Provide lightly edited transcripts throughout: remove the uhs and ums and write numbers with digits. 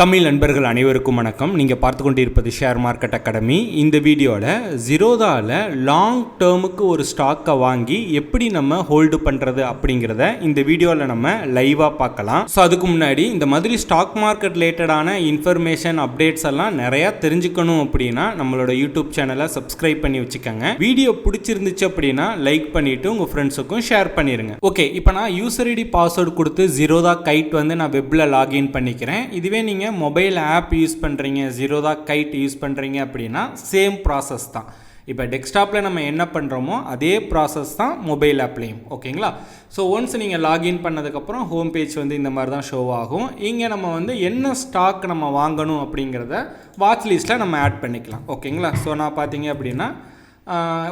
தமிழ் நண்பர்கள் அனைவருக்கும் வணக்கம். நீங்கள் பார்த்து கொண்டிருப்பது ஷேர் மார்க்கெட் அகாடமி. இந்த வீடியோவில் ஜிரோதாவில் லாங் டேர்முக்கு ஒரு ஸ்டாக்கை வாங்கி எப்படி நம்ம ஹோல்டு பண்ணுறது அப்படிங்கிறத இந்த வீடியோவில் நம்ம லைவாக பார்க்கலாம். ஸோ அதுக்கு முன்னாடி இந்த மாதிரி ஸ்டாக் மார்க்கெட் ரிலேட்டடான இன்ஃபர்மேஷன் அப்டேட்ஸ் எல்லாம் நிறையா தெரிஞ்சுக்கணும் அப்படின்னா நம்மளோட யூடியூப் சேனலை சப்ஸ்கிரைப் பண்ணி வச்சுக்கோங்க. வீடியோ பிடிச்சிருந்துச்சு அப்படின்னா லைக் பண்ணிவிட்டு உங்கள் ஃப்ரெண்ட்ஸுக்கும் ஷேர் பண்ணிடுங்க. ஓகே, இப்போ நான் யூசர் ஐடி பாஸ்வேர்டு கொடுத்து ஜீரோதா கைட் நான் வெப்பில் லாகின் பண்ணிக்கிறேன். இதுவே நீங்கள் மொபைல் ஆப் யூஸ் பண்ணுறீங்க, ஜீரோதா கைட் யூஸ் பண்ணுறீங்க அப்படின்னா சேம் ப்ராசஸ் தான். இப்போ டெஸ்க்டாப்பில் நம்ம என்ன பண்ணுறோமோ அதே ப்ராசஸ் தான் மொபைல் ஆப்லேயும். ஓகேங்களா? ஸோ ஒன்ஸ் நீங்கள் லாகின் பண்ணதுக்கப்புறம் ஹோம் பேஜ் இந்த மாதிரி தான் ஷோ ஆகும். இங்கே நம்ம என்ன ஸ்டாக் நம்ம வாங்கணும் அப்படிங்கிறத வாட்ச் லிஸ்ட்டில் நம்ம ஆட் பண்ணிக்கலாம். ஓகேங்களா? ஸோ நான் பார்த்தீங்க அப்படின்னா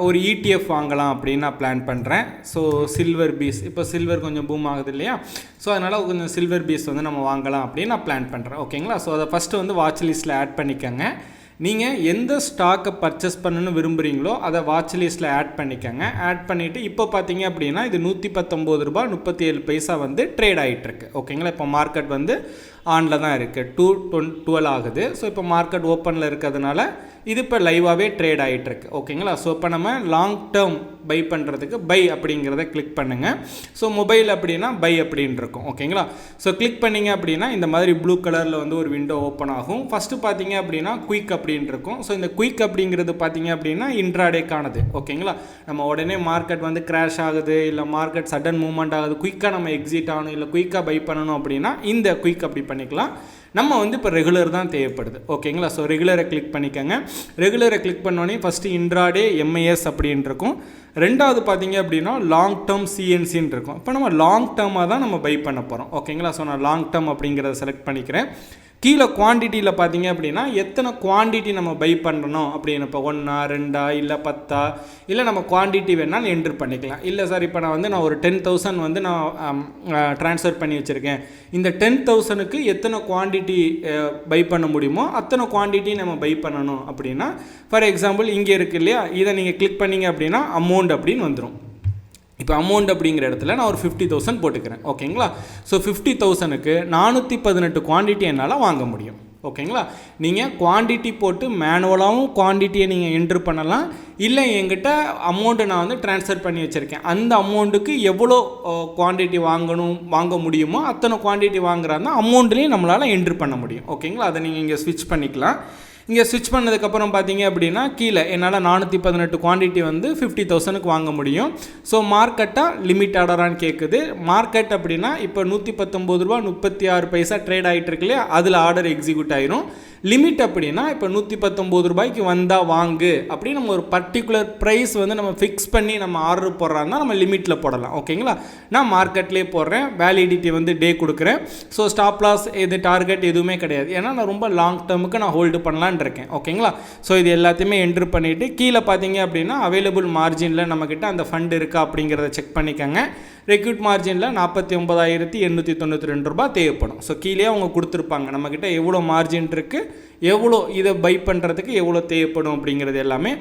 ஒரு ETF வாங்கலாம் அப்படின்னு நான் பிளான் பண்ணுறேன். ஸோ சில்வர் பீஸ், இப்போ சில்வர் கொஞ்சம் பூம் ஆகுது இல்லையா? ஸோ அதனால் கொஞ்சம் சில்வர் பீஸ் நம்ம வாங்கலாம் அப்படின்னு நான் பிளான் பண்ணுறேன். ஓகேங்களா? ஸோ அதை ஃபஸ்ட்டு வாட்ச் லிஸ்ட்டில் ஆட் பண்ணிக்கோங்க. நீங்கள் எந்த ஸ்டாக்கை பர்ச்சேஸ் பண்ணணும்னு விரும்புகிறீங்களோ அதை வாட்ச் லிஸ்ட்டில் ஆட் பண்ணிக்கோங்க. ஆட் பண்ணிவிட்டு இப்போ பார்த்தீங்க அப்படின்னா இது $119.37 ட்ரேட் ஆகிட்டுருக்கு. ஓகேங்களா? இப்போ மார்க்கெட் ஆனில் தான் இருக்குது, 2:12 ஆகுது. ஸோ இப்போ மார்க்கெட் ஓப்பனில் இருக்கிறதுனால இது இப்போ லைவாகவே ட்ரேட் ஆகிட்டுருக்கு. ஓகேங்களா? ஸோ இப்போ நம்ம லாங் டேர்ம் பை பண்ணுறதுக்கு பை அப்படிங்கிறத கிளிக் பண்ணுங்கள். ஸோ மொபைல் அப்படின்னா பை அப்படின்னு இருக்கும். ஓகேங்களா? ஸோ கிளிக் பண்ணிங்க அப்படின்னா இந்த மாதிரி ப்ளூ கலரில் ஒரு விண்டோ ஓப்பன் ஆகும். ஃபஸ்ட்டு பார்த்தீங்க அப்படின்னா குயிக் அப்படின்னு இருக்கும். ஸோ இந்த குயிக் அப்படிங்கிறது பார்த்தீங்க அப்படின்னா இன்ட்ராடேக்கானது. ஓகேங்களா? நம்ம உடனே மார்க்கெட் கிராஷ் ஆகுது, இல்லை மார்க்கெட் சடன் மூவ்மெண்ட் ஆகுது, குயிக்காக நம்ம எக்ஸிட் ஆகணும், இல்லை குயிக்காக பை பண்ணணும் அப்படின்னா இந்த குயிக் அப்படி பண்ணிக்கலாம். நம்ம இப்போ ரெகுலர் தான் தேவைப்படுது. ஓகேங்களா? ஸோ ரெகுலரை கிளிக் பண்ணிக்கோங்க. ரெகுலரை கிளிக் பண்ணோன்னே ஃபஸ்ட்டு இன்ட்ராடே MIS அப்படின்னு இருக்கும். ரெண்டாவது பார்த்தீங்க அப்படின்னா லாங் டேர்ம் CNCன்னு இருக்கும். இப்போ நம்ம லாங் டேர்மாக தான் நம்ம பை பண்ண போகிறோம். ஓகேங்களா? ஸோ நான் லாங் டேர்ம் அப்படிங்கிறத செலக்ட் பண்ணிக்கிறேன். கீழே குவான்டிட்டியில் பார்த்தீங்க அப்படின்னா எத்தனை குவான்டிட்டி நம்ம பை பண்ணணும் அப்படின்னு, இப்போ 1, 2 இல்லை 10 இல்லை நம்ம குவான்டிட்டி வேணாலும் என்ட்ரு பண்ணிக்கலாம். இல்லை சார் இப்போ நான் ஒரு 10,000 நான் ட்ரான்ஸ்ஃபர் பண்ணி வச்சுருக்கேன், இந்த 10,000க்கு எத்தனை குவான்டிட்டி பை பண்ண முடியுமோ அத்தனை குவான்டிட்டி நம்ம பை பண்ணணும் அப்படின்னா, ஃபார் எக்ஸாம்பிள் இங்கே இருக்குது இல்லையா, இதை நீங்கள் கிளிக் பண்ணிங்க அப்படின்னா அமௌண்ட் அப்படின்னு வந்துடும். இப்போ அமௌண்ட் அப்படிங்கிற இடத்துல நான் ஒரு 50,000 போட்டுக்கிறேன். ஓகேங்களா? ஸோ 50,000க்கு 418 குவான்டிட்டி என்னால் வாங்க முடியும். ஓகேங்களா? நீங்கள் குவான்டிட்டி போட்டு மேனுவலாகவும் குவான்டிட்டியை நீங்கள் என்ட்ரு பண்ணலாம். இல்லை என்கிட்ட அமௌண்ட்டை நான் ட்ரான்ஸ்ஃபர் பண்ணி வச்சுருக்கேன், அந்த அமௌண்ட்டுக்கு எவ்வளோ குவான்டிட்டி வாங்க முடியுமோ அத்தனை குவான்டிட்டி வாங்குறாருன்னா அமௌண்ட்லேயும் நம்மளால் என்ட்ரு பண்ண முடியும். ஓகேங்களா? அதை நீங்கள் இங்கே ஸ்விட்ச் பண்ணிக்கலாம். இங்கே ஸ்விட்ச் பண்ணதுக்கப்புறம் பார்த்தீங்க அப்படின்னா கீழே என்னால் 418 குவான்டிட்டி 50,000க்கு வாங்க முடியும். ஸோ மார்க்கெட்டாக லிமிட் ஆர்டரான்னு கேட்குது. மார்க்கெட் அப்படின்னா இப்போ $119.36 ட்ரேட் ஆகிட்டு இருக்கு இல்லையா, அதில் ஆர்டர் எக்ஸிக்யூட் ஆயிரும். லிமிட் அப்படின்னா இப்போ $119 வந்தால் வாங்கு அப்படின்னு நம்ம ஒரு பர்டிகுலர் ப்ரைஸ் நம்ம ஃபிக்ஸ் பண்ணி நம்ம ஆர்டர் போடுறாருன்னா நம்ம லிமிட்டில் போடலாம். ஓகேங்களா? நான் மார்க்கெட்லேயே போடுறேன். வேலிடிட்டி டே கொடுக்குறேன். ஸோ ஸ்டாப் லாஸ் எது டார்கெட் எதுவுமே கிடையாது. ஏன்னா நான் ரொம்ப லாங் டேர்முக்கு நான் ஹோல்டு பண்ணலான்னு இருக்கேன். ஓகேங்களா? ஸோ இது எல்லாத்தையுமே என்ட்ரு பண்ணிவிட்டு கீழே பார்த்தீங்க அப்படின்னா அவைலபிள் மார்ஜினில் நம்மக்கிட்ட அந்த ஃபண்ட் இருக்கா அப்படிங்கிறத செக் பண்ணிக்கோங்க. ரெக்யூட் மார்ஜினில் $49,892 தேவைப்படும். ஸோ கீழே அவங்க கொடுத்துருப்பாங்க நம்மக்கிட்ட எவ்வளோ மார்ஜின் இருக்குது, எவ்வளோ இதை பை பண்ணுறதுக்கு எவ்வளோ தேவைப்படும் அப்படிங்கிறது எல்லாமே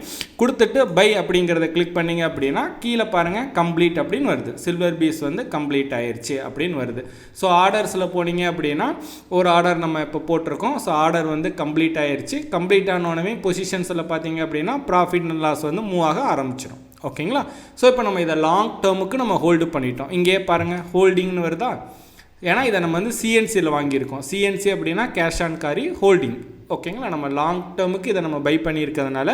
கொடுத்துட்டு பை அப்படிங்கிறத கிளிக் பண்ணிங்க அப்படின்னா கீழே பாருங்கள் கம்ப்ளீட் அப்படின்னு வருது. சில்வர் பீஸ் கம்ப்ளீட் ஆயிடுச்சு அப்படின்னு வருது. ஸோ ஆர்டர்ஸில் போனீங்க அப்படின்னா ஒரு ஆர்டர் நம்ம இப்போ போட்டிருக்கோம். ஸோ ஆர்டர் கம்ப்ளீட் ஆயிடுச்சு. கம்ப்ளீட் ஆனோடனே பொசிஷன்ஸில் பார்த்தீங்க அப்படின்னா ப்ராஃபிட் அண்ட் லாஸ் மூவ் ஆக ஆரம்பிச்சிடும். ஓகேங்களா? ஸோ இப்போ நம்ம இதை லாங் டேர்முக்கு நம்ம ஹோல்டு பண்ணிட்டோம். இங்கேயே பாருங்கள் ஹோல்டிங்னு வருதா, ஏன்னா இதை நம்ம CNCயில் வாங்கியிருக்கோம். CNC அப்படின்னா கேஷ் ஆன் கேரி ஹோல்டிங். ஓகேங்களா? நம்ம லாங் டேர்முக்கு இதை நம்ம பை பண்ணியிருக்கிறதுனால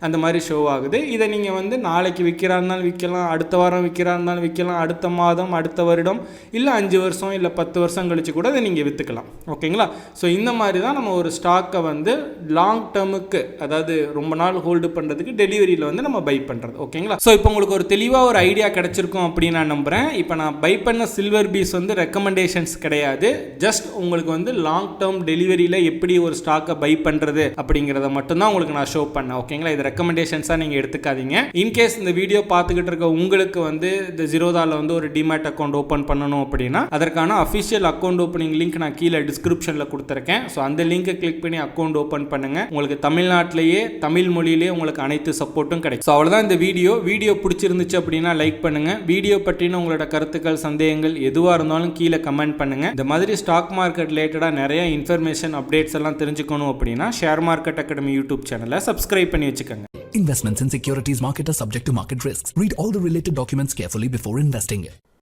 அந்த மாதிரி ஷோ ஆகுது. இதை நீங்கள் நாளைக்கு விற்கிறா இருந்தாலும் விற்கலாம், அடுத்த வாரம் விற்கிறா இருந்தாலும் விற்கலாம், அடுத்த மாதம், அடுத்த வருடம், இல்லை 5 வருஷம் இல்லை 10 வருஷம் கழித்து கூட இதை நீங்கள் விற்றுக்கலாம். ஓகேங்களா? ஸோ இந்த மாதிரி தான் நம்ம ஒரு ஸ்டாக்கை லாங் டேர்முக்கு, அதாவது ரொம்ப நாள் ஹோல்டு பண்ணுறதுக்கு டெலிவரியில் நம்ம பை பண்ணுறது. ஓகேங்களா? ஸோ இப்போ உங்களுக்கு ஒரு தெளிவாக ஒரு ஐடியா கிடச்சிருக்கும் அப்படின்னு நான் நம்புகிறேன். இப்போ நான் பை பண்ண சில்வர் பீஸ் ரெக்கமெண்டேஷன்ஸ் கிடையாது. ஜஸ்ட் உங்களுக்கு லாங் டேர்ம் டெலிவரியில் எப்படி ஒரு ஸ்டாக்கை பை பண்ணுறது அப்படிங்கிறத மட்டும்தான் உங்களுக்கு நான் ஷோ பண்ணேன். ஓகேங்களா? இது ரெக்கமெண்டேஷன்ஸாக நீங்கள் எடுத்துக்காதீங்க. இன்கேஸ் இந்த வீடியோ பார்த்துக்கிட்டு இருக்க உங்களுக்கு வந்து இந்த ஜீரோதாவில் வந்து ஒரு டிமேட் அக்கௌண்ட் ஓப்பன் பண்ணணும் அப்படின்னா அதற்கான அஃபிஷியல் அக்கௌண்ட் ஓப்பனிங் லிங்க் நான் கீழே டிஸ்கிரிப்ஷனில் கொடுத்துருக்கேன். ஸோ அந்த லிங்கை கிளிக் பண்ணி அக்கௌண்ட் ஓப்பன் பண்ணுங்கள். உங்களுக்கு தமிழ்நாட்டிலேயே தமிழ் மொழியிலேயே உங்களுக்கு அனைத்து சப்போர்ட்டும் கிடைக்கும். ஸோ அவ்வளோதான் இந்த வீடியோ பிடிச்சிருந்துச்சு அப்படின்னா லைக் பண்ணுங்கள். வீடியோ பற்றின உங்களோட கருத்துக்கள் சந்தேகங்கள் எதுவாக இருந்தாலும் கீழே கமெண்ட் பண்ணுங்கள். இந்த மாதிரி ஸ்டாக் மார்க்கெட் ரிலேட்டடாக நிறைய இன்ஃபர்மேஷன் அப்டேட்ஸ் எல்லாம் தெரிஞ்சுக்கணும் அப்படின்னா ஷேர் மார்க்கெட் அகாடமி யூடியூப் சேனலை சப்ஸ்கிரைப் பண்ணி வச்சுக்கோங்க. Investments in securities market are subject to market risks. Read all the related documents carefully before investing.